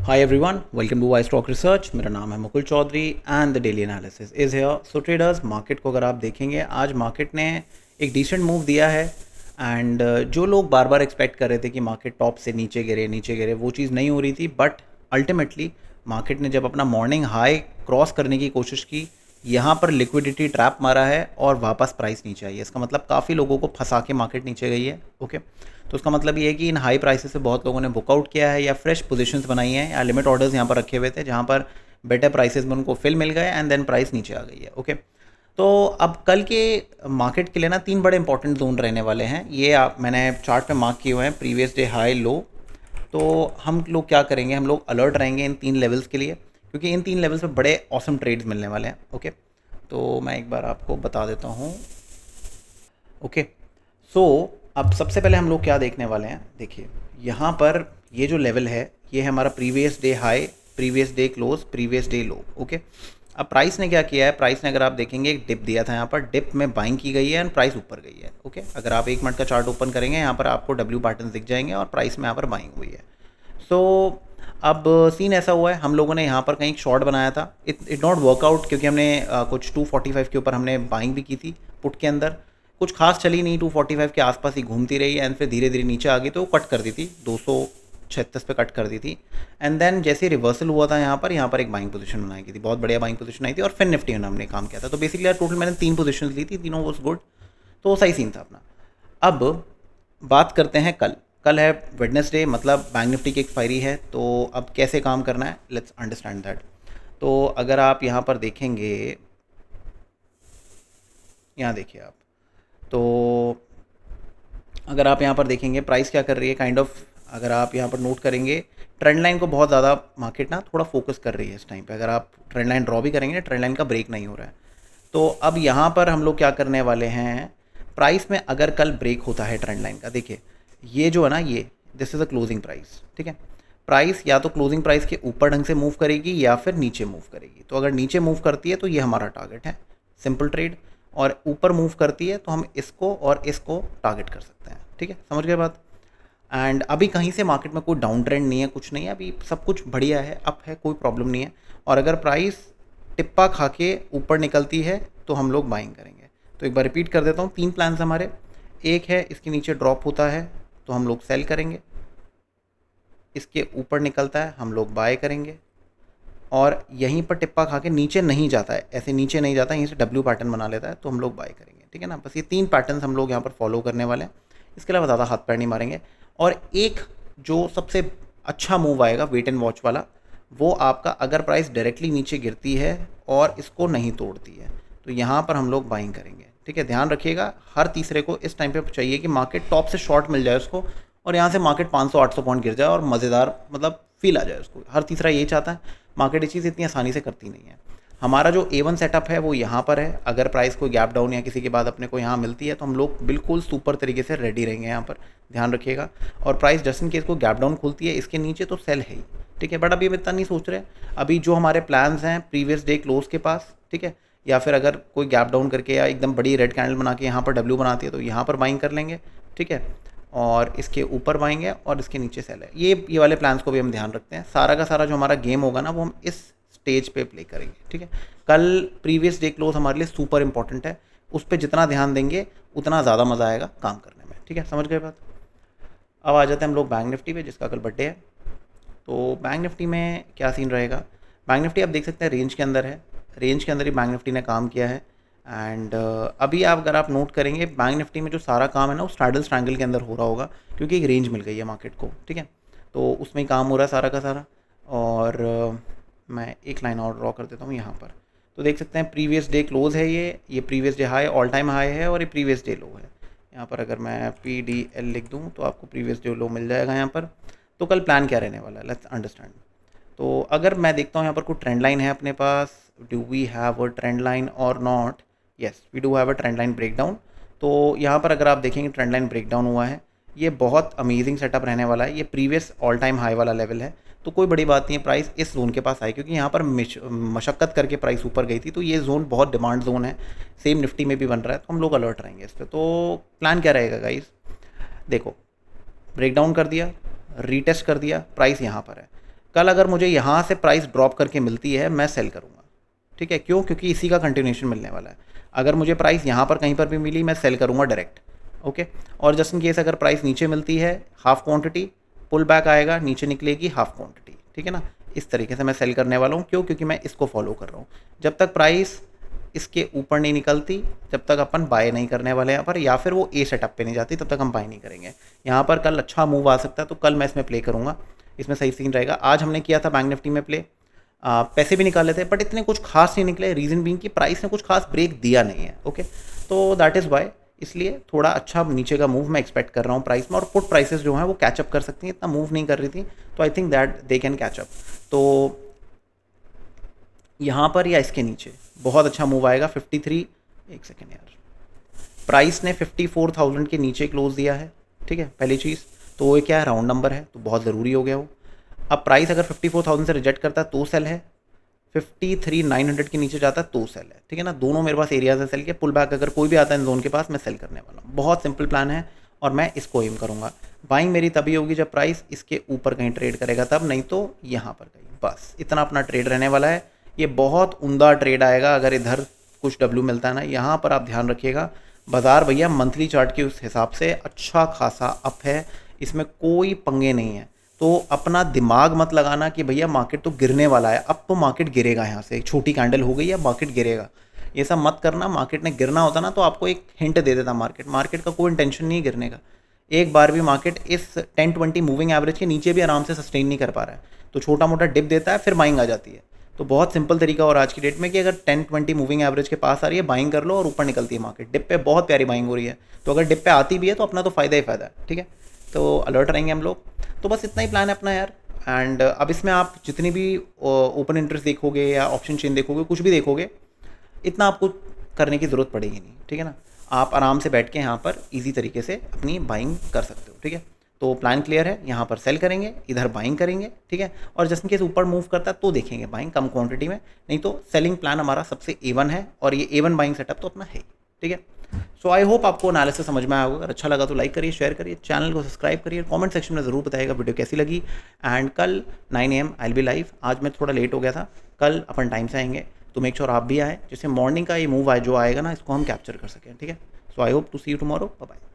Hi everyone, welcome to iStock Research। मेरा नाम है Mukul Chaudhary and the daily analysis is here. So traders, market को अगर आप देखेंगे, आज मार्केट ने एक डिसेंट मूव दिया है एंड जो लोग बार बार एक्सपेक्ट कर रहे थे कि मार्केट टॉप से नीचे गिरे वो चीज़ नहीं हो रही थी। बट अल्टीमेटली मार्केट ने जब अपना मॉर्निंग हाई क्रॉस करने की कोशिश की, यहाँ पर लिक्विडिटी ट्रैप मारा है और वापस प्राइस नीचे आई है। इसका मतलब काफ़ी लोगों को फंसा के मार्केट नीचे गई है। ओके, तो उसका मतलब ये है कि इन हाई प्राइसेस से बहुत लोगों ने बुकआउट किया है या फ्रेश पोजीशंस बनाई हैं या लिमिट ऑर्डर्स यहाँ पर रखे हुए थे, जहाँ पर बेटर प्राइसेस में उनको फिल मिल गए एंड देन प्राइस नीचे आ गई है। ओके, तो अब कल के मार्केट के लिए ना 3 बड़े इंपॉर्टेंट जोन रहने वाले हैं। ये मैंने चार्ट पे मार्क किए हुए हैं, प्रीवियस डे हाई लो। तो हम लोग क्या करेंगे, हम लोग अलर्ट रहेंगे इन 3 लेवल्स के लिए, क्योंकि इन 3 लेवल्स पे बड़े ऑसम ट्रेड्स मिलने वाले हैं। ओके, तो मैं एक बार आपको बता देता हूँ। ओके, सो अब सबसे पहले हम लोग क्या देखने वाले हैं, देखिए यहाँ पर ये जो लेवल है ये है हमारा previous day high, previous day close, previous day लो। ओके, अब प्राइस ने क्या किया है, प्राइस ने अगर आप देखेंगे एक डिप दिया था, यहाँ पर डिप में बाइंग की गई है एंड प्राइस ऊपर गई है। ओके, अगर आप 1 मिनट का चार्ट ओपन करेंगे यहाँ पर आपको डब्ल्यू पैटर्न दिख जाएंगे और प्राइस में यहाँ पर बाइंग हुई है। सो अब सीन ऐसा हुआ है, हम लोगों ने यहाँ पर कहीं शॉर्ट बनाया था, इट नॉट वर्कआउट, क्योंकि हमने कुछ 245 के ऊपर हमने बाइंग भी की थी पुट के अंदर। कुछ खास चली नहीं, 245 के आसपास ही घूमती रही एंड फिर धीरे धीरे नीचे आ गई तो कट कर दी थी, 236 पे कट कर दी थी। एंड देन जैसे रिवर्सल हुआ था यहाँ पर एक बाइंग पोजीशन बनाई गई थी, बहुत बढ़िया बाइंग पोजीशन आई थी और फिर निफ्टी में हमने काम किया था। तो बेसिकली यार टोटल मैंने 3 पोजीशन ली थी, तीनों वॉज गुड, तो सही सीन था अपना। अब बात करते हैं कल। कल है वेडनेसडे, मतलब बैंक निफ्टी की एक्सपायरी है, तो अब कैसे काम करना है, लेट्स अंडरस्टैंड दैट। तो अगर आप यहाँ पर देखेंगे, यहाँ देखिए आप, तो अगर आप यहाँ पर देखेंगे प्राइस क्या कर रही है, काइंड ऑफ अगर आप यहाँ पर नोट करेंगे ट्रेंड लाइन को बहुत ज़्यादा मार्केट ना थोड़ा फोकस कर रही है इस टाइम पे। अगर आप ट्रेंड लाइन ड्रॉ भी करेंगे, ट्रेंड लाइन का ब्रेक नहीं हो रहा है। तो अब यहाँ पर हम लोग क्या करने वाले हैं, प्राइस में अगर कल ब्रेक होता है ट्रेंड लाइन का, देखिए ये जो है ना, ये this is a closing price, ठीक है। प्राइस या तो क्लोजिंग प्राइस के ऊपर ढंग से मूव करेगी या फिर नीचे मूव करेगी। तो अगर नीचे मूव करती है तो ये हमारा टारगेट है, सिंपल ट्रेड, और ऊपर मूव करती है तो हम इसको और इसको टारगेट कर सकते हैं, ठीक है, समझ गए बात। एंड अभी कहीं से मार्केट में कोई डाउन ट्रेंड नहीं है, कुछ नहीं है, अभी सब कुछ बढ़िया है, अप है, कोई प्रॉब्लम नहीं है। और अगर प्राइस टिप्पा खा के ऊपर निकलती है तो हम लोग बाइंग करेंगे। तो एक बार रिपीट कर देता हूँ, 3 प्लान्स हमारे। एक है इसके नीचे ड्रॉप होता है तो हम लोग सेल करेंगे, इसके ऊपर निकलता है हम लोग बाय करेंगे, और यहीं पर टिप्पा खा के नीचे नहीं जाता है, ऐसे नीचे नहीं जाता है, यहीं से डब्ल्यू पैटर्न बना लेता है तो हम लोग बाय करेंगे, ठीक है ना। बस ये 3 पैटर्न्स हम लोग यहाँ पर फॉलो करने वाले हैं, इसके अलावा ज़्यादा हाथ पैर नहीं मारेंगे। और एक जो सबसे अच्छा मूव आएगा वेट एंड वॉच वाला, वो आपका अगर प्राइस डायरेक्टली नीचे गिरती है और इसको नहीं तोड़ती है तो यहाँ पर हम लोग बाइंग करेंगे, ठीक है। ध्यान रखिएगा, हर तीसरे को इस टाइम पे चाहिए कि मार्केट टॉप से शॉर्ट मिल जाए उसको, और यहाँ से मार्केट 500-800 पॉइंट गिर जाए और मज़ेदार मतलब फील आ जाए उसको। हर तीसरा यही चाहता है। मार्केट ये चीज़ इतनी आसानी से करती नहीं है। हमारा जो A1 सेटअप है वो यहाँ पर है, अगर प्राइस को गैप डाउन या किसी के बाद अपने को यहाँ मिलती है तो हम लोग बिल्कुल सुपर तरीके से रेडी रहेंगे यहाँ पर, ध्यान रखिएगा। और प्राइस जस्ट इन केस को गैप डाउन खुलती है इसके नीचे तो सेल है ही, ठीक है। बट अभी हम इतना नहीं सोच रहे, अभी जो हमारे प्लान्स हैं प्रीवियस डे क्लोज के पास, ठीक है, या फिर अगर कोई गैप डाउन करके या एकदम बड़ी रेड कैंडल बना के यहाँ पर डब्ल्यू बनाती है तो यहाँ पर बाइंग कर लेंगे, ठीक है, और इसके ऊपर बाइंग है और इसके नीचे सेल है। ये वाले प्लान्स को भी हम ध्यान रखते हैं। सारा का सारा जो हमारा गेम होगा ना वो हम इस स्टेज पे प्ले करेंगे, ठीक है। कल प्रीवियस डे क्लोज हमारे लिए सुपर इंपॉर्टेंट है, उस पर जितना ध्यान देंगे उतना ज़्यादा मज़ा आएगा काम करने में, ठीक है, समझ गए बात। अब आ जाते हैं हम लोग बैंक निफ्टी पे, जिसका कल बर्थडे है। तो बैंक निफ्टी में क्या सीन रहेगा, बैंक निफ्टी आप देख सकते हैं रेंज के अंदर है, रेंज के अंदर ही बैंक निफ्टी ने काम किया है। एंड अभी आप अगर आप नोट करेंगे बैंक निफ्टी में जो सारा काम है ना वो स्ट्रैडल ट्रायंगल के अंदर हो रहा होगा, क्योंकि एक रेंज मिल गई है मार्केट को, ठीक है, तो उसमें ही काम हो रहा है सारा का सारा। और मैं एक लाइन और ड्रॉ कर देता हूँ यहाँ पर, तो देख सकते हैं प्रीवियस डे क्लोज है, ये previous day high all time high है और ये प्रीवियस डे लो है। यहाँ पर अगर मैं PDL लिख दूँ तो आपको प्रीवियस डे लो मिल जाएगा यहाँ पर। तो कल प्लान क्या रहने वाला है, लेट्स अंडरस्टैंड। तो अगर मैं देखता हूँ यहाँ पर कोई ट्रेंड लाइन है अपने पास, do we have a trend line और not, yes we do have a trend line breakdown. तो यहाँ पर अगर आप देखेंगे ट्रेंड लाइन ब्रेकडाउन हुआ है, ये बहुत अमेजिंग सेटअप रहने वाला है, ये प्रीवियस ऑल टाइम हाई वाला लेवल है, तो कोई बड़ी बात नहीं है प्राइस इस जोन के पास आई, क्योंकि यहाँ पर मशक्क़त करके प्राइस ऊपर गई थी, तो ये जोन बहुत डिमांड जोन है, सेम निफ्टी में भी बन रहा है, तो हम लोग अलर्ट रहेंगे इस पर। तो प्लान क्या रहेगा गाइस, देखो ब्रेकडाउन कर दिया, रीटेस्ट कर दिया, प्राइस यहाँ पर है, कल अगर मुझे यहाँ से प्राइस ड्रॉप करके मिलती है मैं सेल करूँगा, ठीक है। क्यों? क्योंकि इसी का कंटिन्यूशन मिलने वाला है। अगर मुझे प्राइस यहाँ पर कहीं पर भी मिली मैं सेल करूँगा डायरेक्ट, ओके। और जस्ट इन केस अगर प्राइस नीचे मिलती है, हाफ क्वांटिटी पुल बैक आएगा, नीचे निकलेगी हाफ क्वांटिटी, ठीक है ना। इस तरीके से मैं सेल करने वाला हूँ। क्यों? क्योंकि मैं इसको फॉलो कर रहा हूँ। जब तक प्राइस इसके ऊपर नहीं निकलती जब तक अपन बाय नहीं करने वाले यहाँ पर, या फिर वो ए सेटअप पे नहीं जाती तब तक हम बाय नहीं करेंगे। यहाँ पर कल अच्छा मूव आ सकता है तो कल मैं इसमें प्ले करूँगा, इसमें सही सीन रहेगा। आज हमने किया था बैंक निफ्टी में प्ले, पैसे भी निकाले थे बट इतने कुछ खास नहीं निकले। रीज़न बीइंग कि प्राइस ने कुछ खास ब्रेक दिया नहीं है, ओके। तो दैट इज़ वाई, इसलिए थोड़ा अच्छा नीचे का मूव मैं एक्सपेक्ट कर रहा हूँ प्राइस में। और पुट प्राइसेस जो हैं वो कैचअप कर सकती हैं, इतना मूव नहीं कर रही थी, तो I think that they can catch up. तो यहाँ पर या इसके नीचे बहुत अच्छा मूव आएगा। 53, एक सेकेंड यार, प्राइस ने 54,000 के नीचे क्लोज दिया है, ठीक है। पहली चीज़ तो वो क्या है, राउंड नंबर है तो बहुत ज़रूरी हो गया वो। अब प्राइस अगर 54,000 से रिजेक्ट करता है तो सेल है, 53,900 के नीचे जाता है तो सेल है, ठीक है ना। दोनों मेरे पास एरियाज है सेल के। पुल बैक अगर कोई भी आता है इन जोन के पास मैं सेल करने वाला हूँ। बहुत सिंपल प्लान है और मैं इसको एम करूँगा। बाइंग मेरी तभी होगी जब प्राइस इसके ऊपर कहीं ट्रेड करेगा तब, नहीं तो यहाँ पर कहीं। बस इतना अपना ट्रेड रहने वाला है। ये बहुत उम्दा ट्रेड आएगा अगर इधर कुछ डब्ल्यू मिलता है ना। यहाँ पर आप ध्यान रखिएगा, बाज़ार भैया मंथली चार्ट के उस हिसाब से अच्छा खासा अप है, इसमें कोई पंगे नहीं है। तो अपना दिमाग मत लगाना कि भैया मार्केट तो गिरने वाला है, अब तो मार्केट गिरेगा, यहाँ से एक छोटी कैंडल हो गई है मार्केट गिरेगा, ये सब मत करना। मार्केट ने गिरना होता ना तो आपको एक हिंट दे देता मार्केट का कोई इंटेंशन नहीं है गिरने का। एक बार भी मार्केट इस 10-20 मूविंग एवरेज के नीचे भी आराम से सस्टेन नहीं कर पा रहा है, तो छोटा मोटा डिप देता है फिर बाइंग आ जाती है। तो बहुत सिंपल तरीका और आज की डेट में कि अगर 10-20 मूविंग एवरेज के पास आ रही है बाइंग कर लो और ऊपर निकलती है मार्केट। डिप पे बहुत प्यारी बाइंग हो रही है, तो अगर डिप पे आती भी है तो अपना तो फ़ायदा ही फ़ायदा है, ठीक है। तो अलर्ट रहेंगे हम लोग। तो बस इतना ही प्लान है अपना यार। एंड अब इसमें आप जितनी भी ओपन इंटरेस्ट देखोगे या ऑप्शन चेन देखोगे, कुछ भी देखोगे, इतना आपको करने की ज़रूरत पड़ेगी नहीं, ठीक है ना। आप आराम से बैठ के यहाँ पर ईजी तरीके से अपनी बाइंग कर सकते हो, ठीक है। तो प्लान क्लियर है, यहाँ पर सेल करेंगे, इधर बाइंग करेंगे, ठीक है। और जस्ट इन केस ऊपर मूव करता है तो देखेंगे बाइंग कम क्वांटिटी में, नहीं तो सेलिंग प्लान हमारा सबसे A1 है और ये A1 बाइंग सेटअप तो अपना है, ठीक है। सो आई होप आपको एनालिसिस समझ में आया होगा। अगर अच्छा लगा तो लाइक करिए, शेयर करिए, चैनल को सब्सक्राइब करिए, कमेंट सेक्शन में ज़रूर बताइएगा वीडियो कैसी लगी। एंड कल 9 AM I will be live. आज मैं थोड़ा लेट हो गया था, कल अपन टाइम से आएंगे, तो मेक श्योर आप भी आए, जैसे मॉर्निंग का ये मूव आए जो आएगा ना इसको हम कैप्चर कर सकें, ठीक है। So I hope to see you tomorrow, bye bye.